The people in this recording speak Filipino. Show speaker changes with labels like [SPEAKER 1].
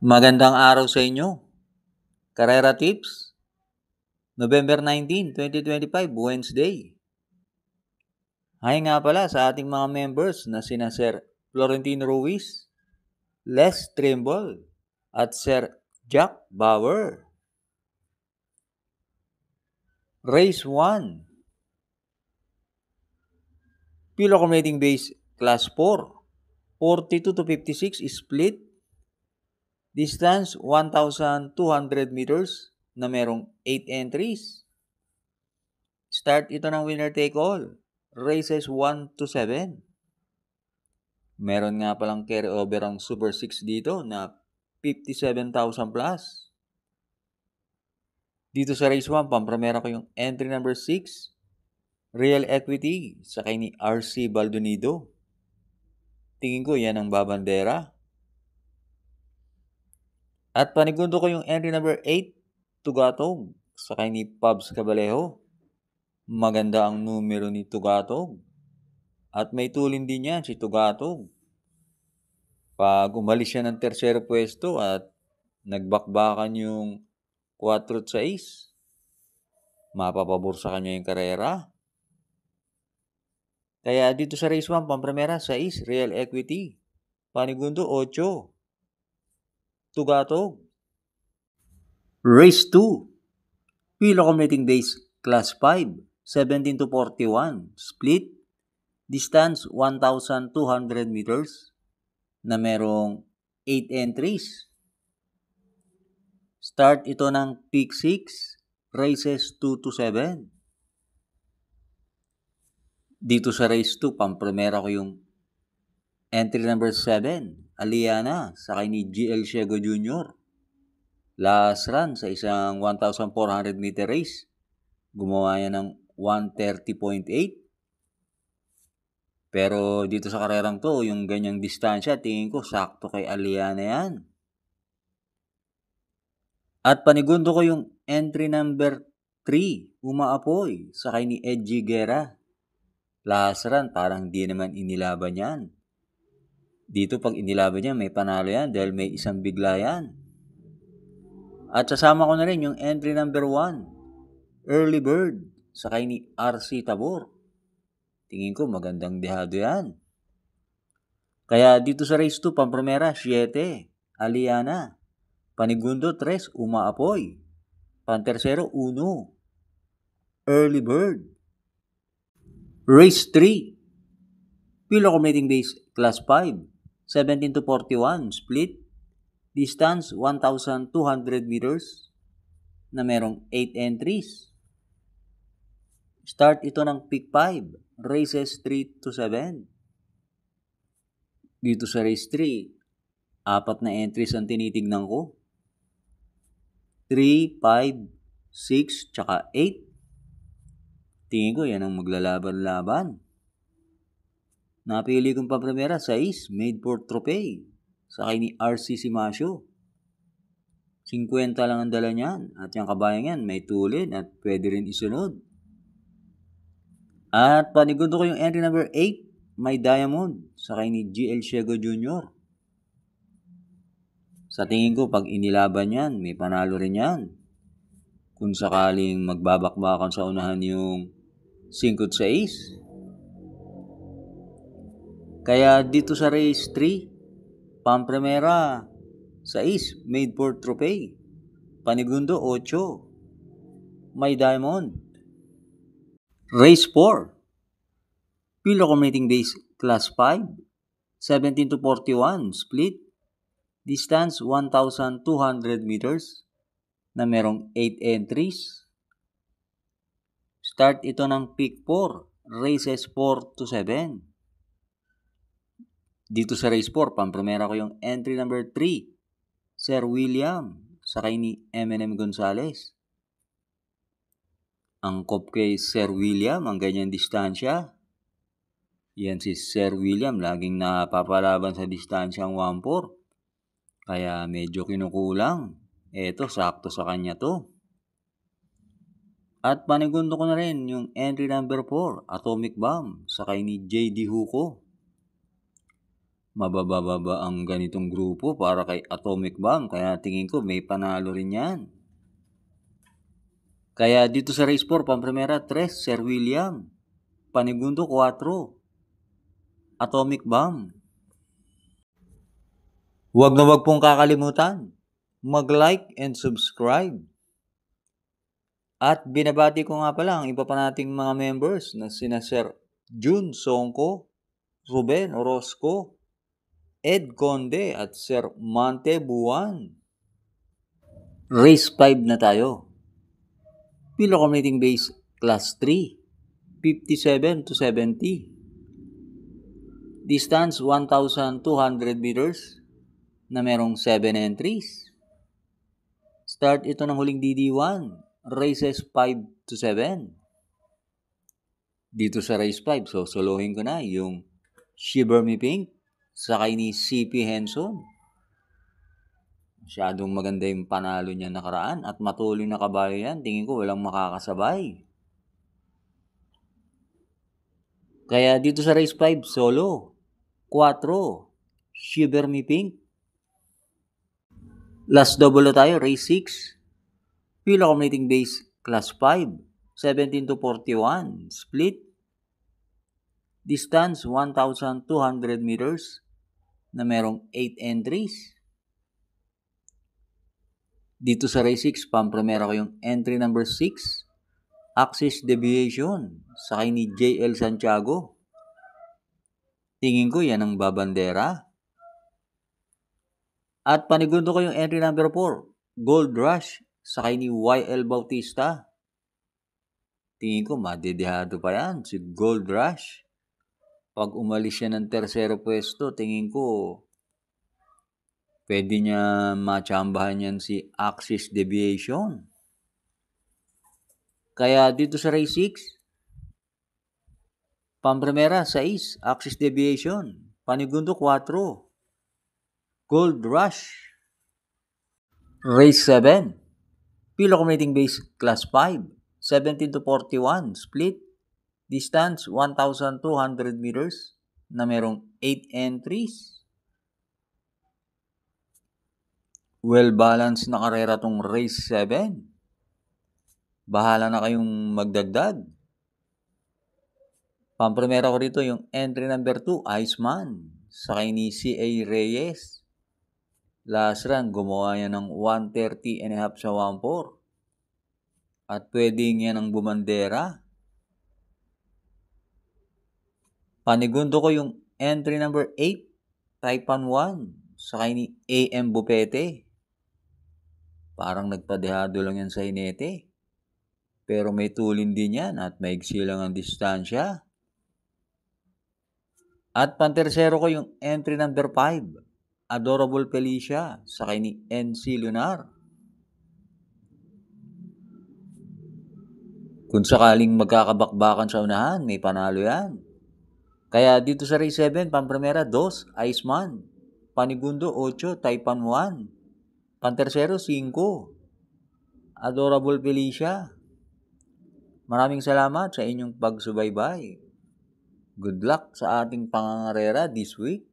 [SPEAKER 1] Magandang araw sa inyo. Karera Tips, November 19, 2025, Wednesday. Hi nga pala sa ating mga members na sina Sir Florentino Ruiz, Les Trimble, at Sir Jack Bauer. Race 1, Pilo Accommodating Base Class 4, 42 to 56 split. Distance 1,200 meters na merong 8 entries. Start ito ng winner take all. Races 1 to 7. Meron nga palang carry over ang Super 6 dito na 57,000 plus. Dito sa race 1, pampremera ko yung entry number 6, Real Equity, sakay ni RC Baldonido. Tingin ko yan ang babandera. At panigundo ko yung entry number 8, Tugatog, sakay ni Pabs Cabalejo. Maganda ang numero ni Tugatog. At may tulin din yan si Tugatog. Pag umalis siya ng tersero pwesto at nagbakbakan yung 4-6, mapapabor sa kanya yung karera. Kaya dito sa race 1, pampremera 6, Real Equity. Panigundo 8, Tugatog. Race 2, Pilo Accommodating Base Class 5, 17 to 41, split. Distance 1,200 meters na merong 8 entries. Start ito ng peak 6, races 2 to 7. Dito sa race 2, pampremera ko yung entry number 7, Aliana, sakay ni GL Ciego Jr. Last run sa isang 1,400 meter race, gumawa niya ng 1:30.8. Pero dito sa karerang to, yung ganyang distansya, tingin ko sakto kay Aliana yan. At panigundo ko yung entry number 3, Umaapoy, sakay ni Edgy Guerra. Last run, parang di naman inilaban yan. Dito pag inilaban yan, may panalo yan dahil may isang bigla yan. At sasama ko na rin yung entry number 1, Early Bird, sakay ni RC Tabor. Tingin ko magandang dehado yan. Kaya dito sa race 2, pampremera 7, Aliana. Panigundo 3, Umaapoy. Pantersero 1, Early Bird. Race 3, Pilo Accommodating Base Class 5, 17 to 41, split. Distance 1,200 meters na merong 8 entries. Start ito ng peak 5, races 3 to 7. Dito sa race 3, 4 na entries ang tinitignan ko. 3, 5, 6, tsaka 8. Tingin ko yan ang maglalaban-laban. Napili kong pampremera 6, Made for Trophy, sakay ni RC Simasio. 50 lang ang dala niyan at yung kabayan yan may tulin at pwede rin isunod. At panigundo ko yung entry number 8, My Diamond, sakay ni GL Ciego Jr. Sa tingin ko pag inilaban yan, may panalo rin yan. Kung sakaling magbabakbakan sa unahan yung 5-6. Kaya dito sa race 3, pampremera 6, Made for Trophy. Panigundo 8, My Diamond. Race 4, Pilo Accommodating Base Class 5, 17 to 41, split. Distance 1,200 meters na merong 8 entries. Start ito ng peak 4, races 4 to 7. Dito sa race 4, pampremera ko yung entry number 3, Sir William, sakay ni M&M Gonzales. Angkop kay Sir William ang ganyan distansya. Yan si Sir William, laging napapalaban sa distansyang 1-4. Kaya medyo kinukulang. Eto, sakto sa kanya to. At panigundo ko na rin yung entry number 4, Atomic Bomb, sakay ni JD Huco. Mabababa ang ganitong grupo para kay Atomic Bomb, kaya tingin ko may panalo rin yan. Kaya dito sa race 4, Pampremera 3, Sir William. Panigundo 4, Atomic Bomb. Huwag na huwag pong kakalimutan, mag-like and subscribe. At binabati ko nga pala ang iba pa nating mga members na sina Sir Jun Songko, Ruben Orozco, Ed Conde at Sir Mante Buwan. Race 5 na tayo. Pilo Commuting Base Class 3, 57 to 70. Distance 1,200 meters na merong 7 entries. Start ito ng huling DD1, races 5 to 7. Dito sa race 5, so solohin ko na yung Shiver Me Pink sakay ni CP Henson. Masyadong maganda yung panalo niya nakaraan at matuloy na kabayo yan. Tingin ko walang makakasabay. Kaya dito sa race 5, solo 4, Shiver Me Pink. Last double na tayo, race 6, Pilo Commuting Base Class 5, 17 to 41, split. Distance 1,200 meters na merong 8 entries. Dito sa race 6, Pampremera ko yung entry number 6, Axis Deviation, sakay ni JL Santiago. Tingin ko yan ang babandera. At panigundo ko yung entry number 4, Gold Rush, sakay ni YL Bautista. Tingin ko madedehado pa yan, si Gold Rush. Pag umalis siya ng tersero pwesto, tingin ko pwede niya matsambahan yan si Axis Deviation. Kaya dito sa race 6, Pampremera 6, Axis Deviation. Panigundo 4, Gold Rush. Race 7, Pilo Commuting Base Class 5, 17 to 41, split. Distance 1,200 meters na merong 8 entries. Well-balanced na karera tong race 7. Bahala na kayong magdagdag. Pampremera ko rito yung entry number 2, Iceman, sakay ni CA Reyes. Last run, gumawa yan ng 130.5 sa 1.4. At pwedeng yan ang bumandera. Panigundo ko yung entry number 8, Taipan 1, sakay ni AM Bupete. Parang nagpadehado lang yan sa Inete. Pero may tulin din yan at maigsi lang ang distansya. At pantersero ko yung entry number 5, Adorable Felicia, sakay ni NC Lunar. Kung sakaling magkakabakbakan sa unahan, may panalo yan. Kaya dito sa race 7, Pampremera 2, Iceman. Panigundo 8, Taipan 1. Pantersero 5, Adorable Felicia. Maraming salamat sa inyong pagsubaybay. Good luck sa ating pangangarera this week.